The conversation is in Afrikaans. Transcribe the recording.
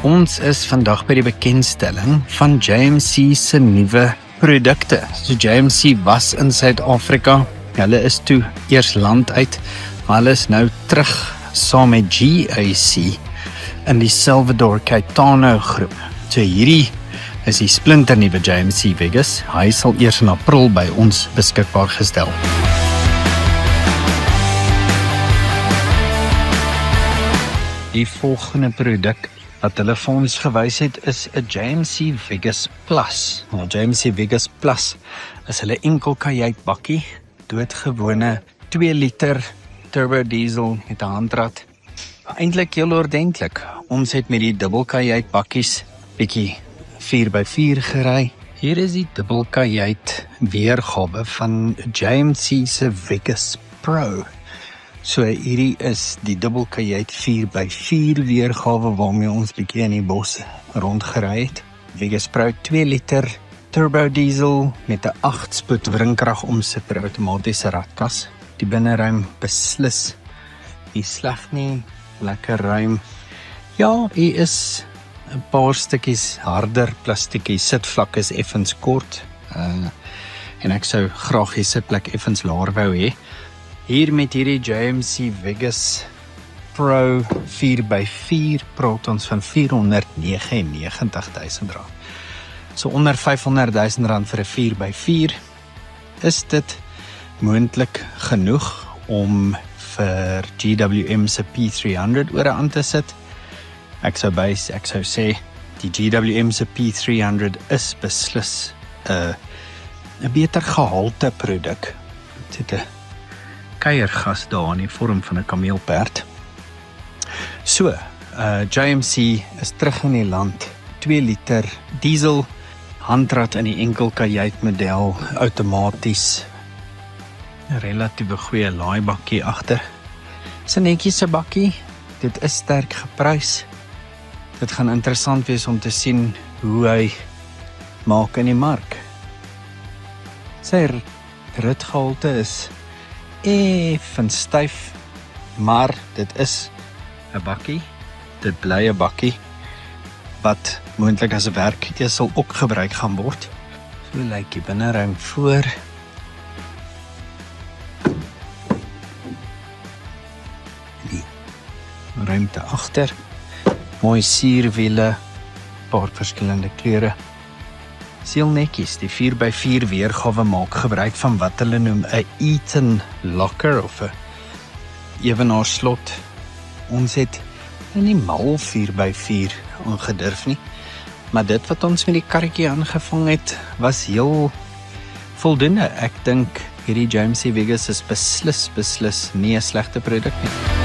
Ons is vandag by die bekendstelling van JMC se nuwe produkte. So JMC was in Suid-Afrika. Hulle is toe eers land uit, maar hulle is nou terug saam met GAC in die Salvador Caetano groep. So hierdie is die splinternuwe JMC Vegas. Hy sal eers in April by ons beskikbaar gestel. Die volgende produk wat hulle vir ons gewys het is 'n JMC Vegas Plus. Nou JMC Vegas Plus is hulle enkel kajuit bakkie, doodgewone 2 liter turbo diesel met 'n handrat. Eintlik heel ordentlik. Ons het met die dubbelkajuit bakkies bietjie 4x4 gery. Hier is die dubbelkajuit weergawe van JMC se Vegas Pro. So hierdie is die dubbelkajuit 4x4 weergawe waarmee ons bietjie in die bos rondgery het. Vegas Pro 2 liter turbo diesel met 'n 8-spoed wringkrag omsitter outomatiese ratkas. Die binneruim beslis nie sleg nie, lekker ruim. Ja, hier is 'n paar stukkies harder plastiekie, sitvlak is effens kort. En ek sou graag die sitplek effens laer wou hê. Hier met hierdie JMC Vegas Pro 4x4 praat ons van R499,000. So onder R500,000 vir 'n 4x4. Is dit moontlik genoeg om vir GWM se P300 oor aan te sit? Ek sou sê die GWM se P300 is beslis 'n beter gehalte produk. Dit het 'n kuiergas daar in die vorm van 'n kameelperd. So, JMC is terug in die land. 2 liter diesel, handrat in die enkel kajuit model, outomaties. 'n Relatiewe goeie laaibakkie agter. Dis 'n netjiese bakkie. Dit is sterk geprys. Dit gaan interessant wees om te sien hoe hy maak in die mark. Sy ritgehalte is effens styf, maar dit is 'n bakkie. Dit bly 'n bakkie wat moontlik as 'n werkesel ook gebruik gaan word. So lyk die binneruim voor. Die ruimte agter. Mooi sierwiele, paar verskillende kleure. Heel netjies, die 4x4 weergawe maak gebruik van wat hulle noem 'n Eaton locker of 'n ewenaarslot. Ons het nie mal 4x4 aangedurf nie, maar dit wat ons met die karretjie aangevang het, was heel voldoende. Ek dink hierdie JMC Vegas is beslis nie 'n slegte produk nie.